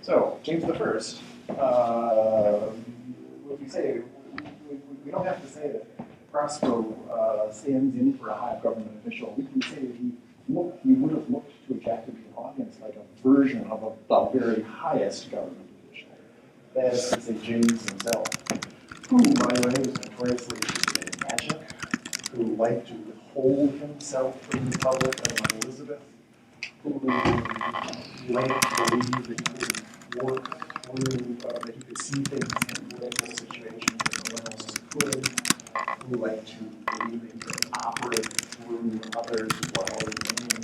So, James the First, what we say, we don't have to say that Prospero stands in for a high government official. We can say that he would have looked to a Jacobean audience like a version of the very highest government official. That is to say, James himself, who, by the way, was notoriously interested in magic, who liked to withhold himself from the public, unlike Elizabeth, who liked to believe that he could work through, that he could see things in political situations that no one else could, who liked to believe that he could operate through others while remaining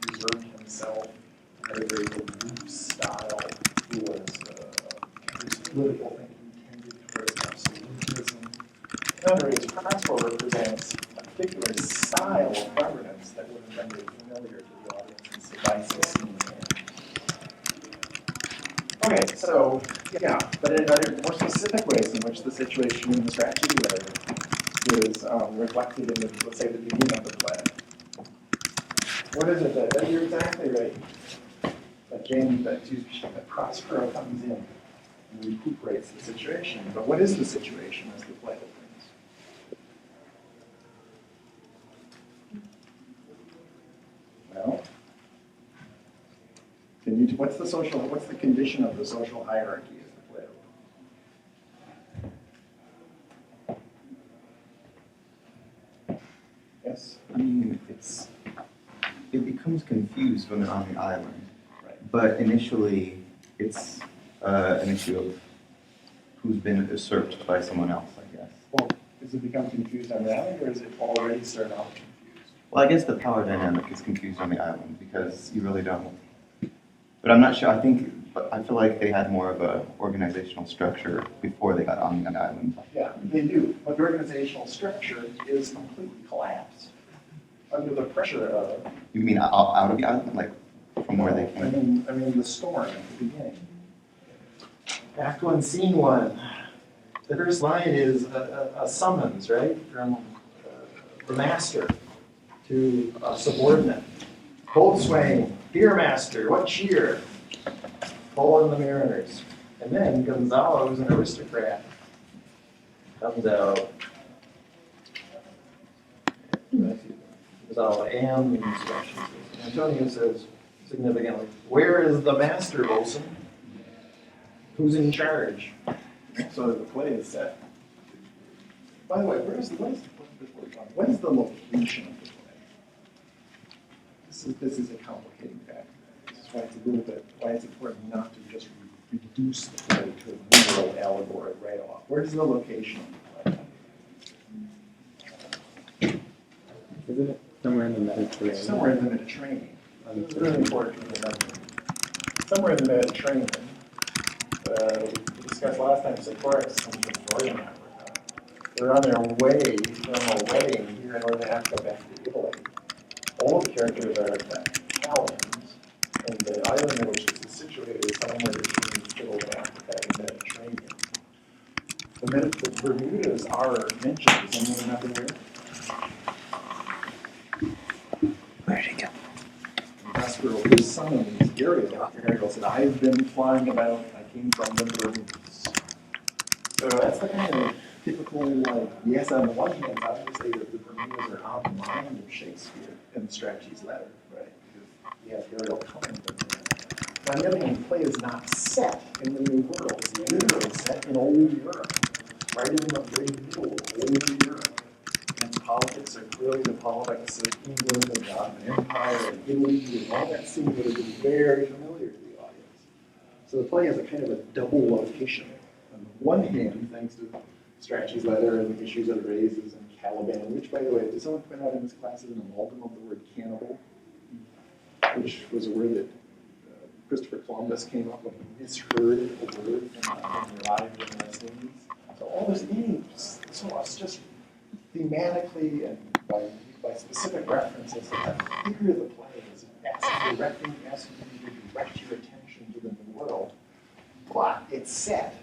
reserved himself, had a very aloof style, who was whose political thinking tended towards absolutism. In other words, Prospero represents a particular style of governance that would have been very familiar to the audiences of Isis. Okay, so, yeah, but in other more specific ways in which the situation in the strategy letter is reflected in, let's say, the beginning of the play. What is it that you're exactly right? That Prospero comes in and recuperates the situation. But what is the situation as the play opens? Well, what's the condition of the social hierarchy as the play opens? Yes? I mean, it becomes confused when they're on the island. Right. But initially, it's an issue of who's been usurped by someone else, I guess. Well, does it become confused on the island, or is it already started out confused? Well, I guess the power dynamic is confused on the island because you really don't. But I'm not sure. I feel like they had more of a organizational structure before they got on the island. Yeah, they do. But the organizational structure is completely collapsed under the pressure of. You mean out of the island, like from where they came? I mean the storm at the beginning. Act 1, Scene 1. The first line is a summons, right, from the master to a subordinate. Boatswain, dear master, what cheer? Pull in the mariners. And then Gonzalo, who's an aristocrat, comes out. Gonzalo and the instructions. Antonio says significantly, where is the master, bosun? Who's in charge? So the play is set. By the way, what is the location of the play? This is a complicating factor. This is why it's important not to just reduce the play to a literal allegory right off. Where is the location of the play? Isn't it somewhere in the Mediterranean? Somewhere in the Mediterranean. It's really important to remember. Somewhere in the Mediterranean. We discussed last time, Sepphoris comes from Northern Africa. They're on their way from a wedding here in Northern Africa back to Italy. All the characters are Italians, and the island in which this is situated is somewhere between Italy and Africa and the Mediterranean. The Bermudas are mentioned. Does anyone remember where? Where did he go? Prospero summons Ariel. Ariel said, I've been flying about. I came from the Bermudas. So that's the kind of typical, yes, on the one hand, obviously the Bermudas are on the mind of Shakespeare in the Strategy's letter, right? Because you have Ariel coming from there. But on the other hand, the play is not set in the New World. It's literally set in Old Europe, right in the very middle of Old Europe. And politics are clearly the politics of England and the Ottoman Empire and Italy, and all that seems to be very familiar to the audience. So the play has a kind of a double location. On the one hand, thanks to Strachey's letter and the issues that it raises, and Caliban, which, by the way, did someone point out in this class is an amalgam of the word cannibal, which was a word that Christopher Columbus came up with, misheard a word and arrived in the West Indies. So all this means, so it's just thematically and by specific references, the figure of the play is asking you to direct your attention to the New World, but it's set.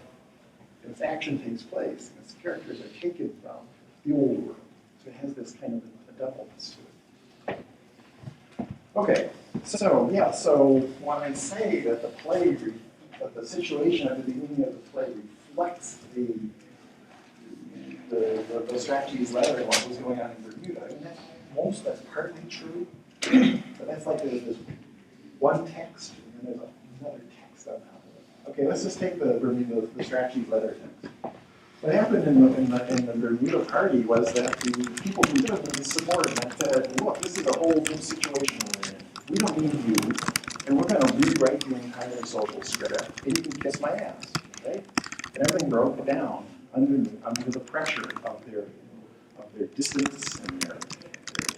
Its action takes place, and its characters are taken from the old world. So it has this kind of a doubleness to it. Okay, so when I say that the play but the situation at the beginning of the play reflects the strategies letter and what was going on in Bermuda. I mean, that's partly true, but that's like there's one text and then there's another text on top of it. Okay, let's just take the strategies letter text. What happened in the Bermuda party was that the people who did it supported and said, look, this is a whole new situation we're in. We don't need you, and we're going to rewrite the entire social script, and you can kiss my ass, right? And everything broke down under the pressure of their distance and their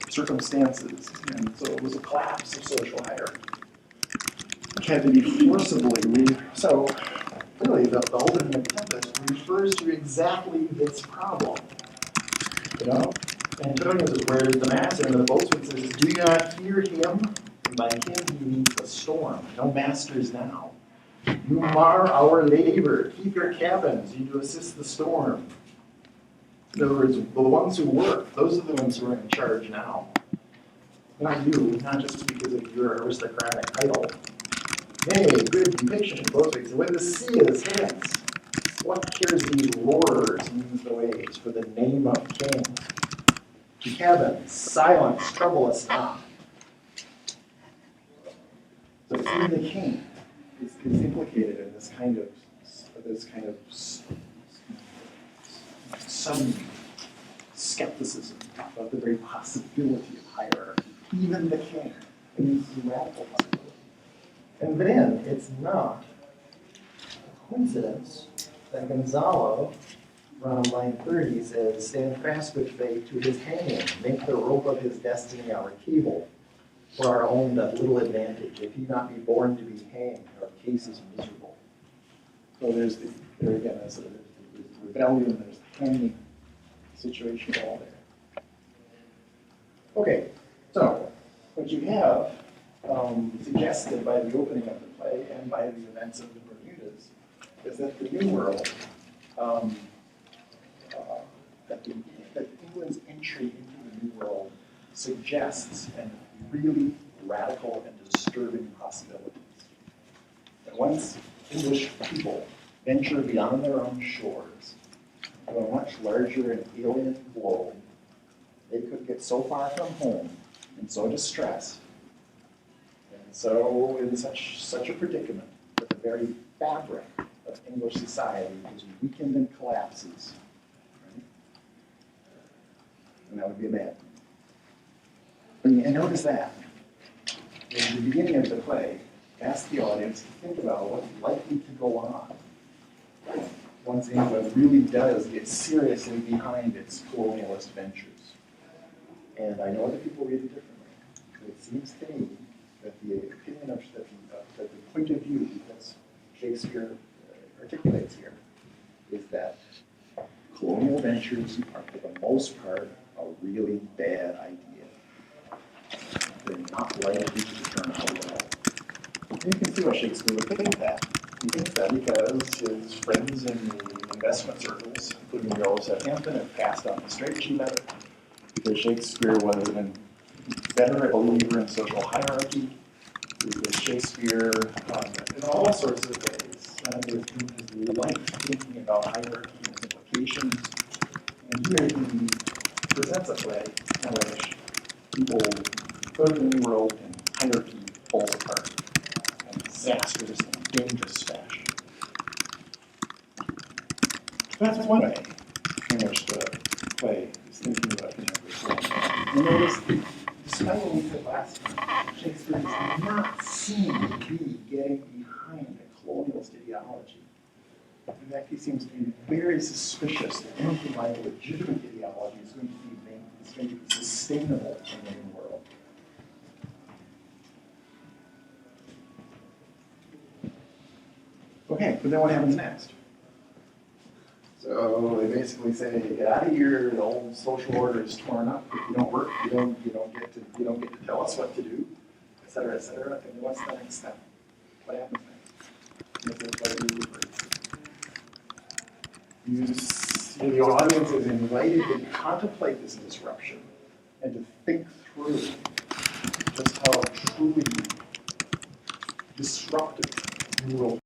circumstances, and so it was a collapse of social hierarchy, which had to be forcibly so. Really, the opening tempest refers to exactly this problem. You know? And Antonio says, where is the master? And the boatswain says, do you not hear him? And by him he means the storm. No masters now. You mar our labor. Keep your cabins. You do assist the storm. In other words, the ones who work, those are the ones who are in charge now. Not you, not just because of your aristocratic title. Nay, good depiction, both ways. When the sea is hence, what cares these roarers use the waves for the name of king? To cabins, silence, trouble us not. So even the king is implicated in this kind of sudden skepticism about the very possibility of hierarchy. Even the king. I mean, this is a radical possibility. And then it's not a coincidence that Gonzalo, around line 30, says, stand fast, good faith, to his hanging, make the rope of his destiny our cable, for our own that little advantage. If he not be born to be hanged, our case is miserable. So there's there again, there's the rebellion, there's the hanging situation all there. Okay, so what you have suggested by the opening of the play and by the events of the Bermudas is that the New World, that England's entry into the New World suggests and really radical and disturbing possibilities. That once English people venture beyond their own shores to a much larger and alien globe, they could get so far from home and so distressed and so in such a predicament that the very fabric of English society is weakened and collapses. Right? And that would be a bad thing. And notice that. In the beginning of the play, ask the audience to think about what's likely to go on once England really does get seriously behind its colonialist ventures. And I know other people read it differently, but it seems to me that the opinion of that the point of view that Shakespeare articulates here is that colonial ventures are, for the most part, a really bad idea. They're not likely to turn out well. And you can see why Shakespeare would think that. He thinks that because his friends in the investment circles, including the Earl of Southampton, have passed on the straight sheet letter, because Shakespeare was an veteran believer in social hierarchy, because Shakespeare, in all sorts of ways, his life thinking about hierarchy and its implications. And here he presents a play in which people go to the New World and hierarchy falls apart in disastrous and dangerous fashion. That's one way in which the play is thinking about contemporary colonialism. And notice, despite what we said last time, Shakespeare does not seem to be getting behind a colonialist ideology. In fact, he seems to be very suspicious that anything like a legitimate ideology is going to be sustainable in the new world. Okay, but then what happens next? So they basically say, get out of here, the old social order is torn up. If you don't work, you don't get to tell us what to do, et cetera, et cetera. And what's the next step? What happens next? The audience is invited to contemplate this disruption and to think through just how truly disruptive the world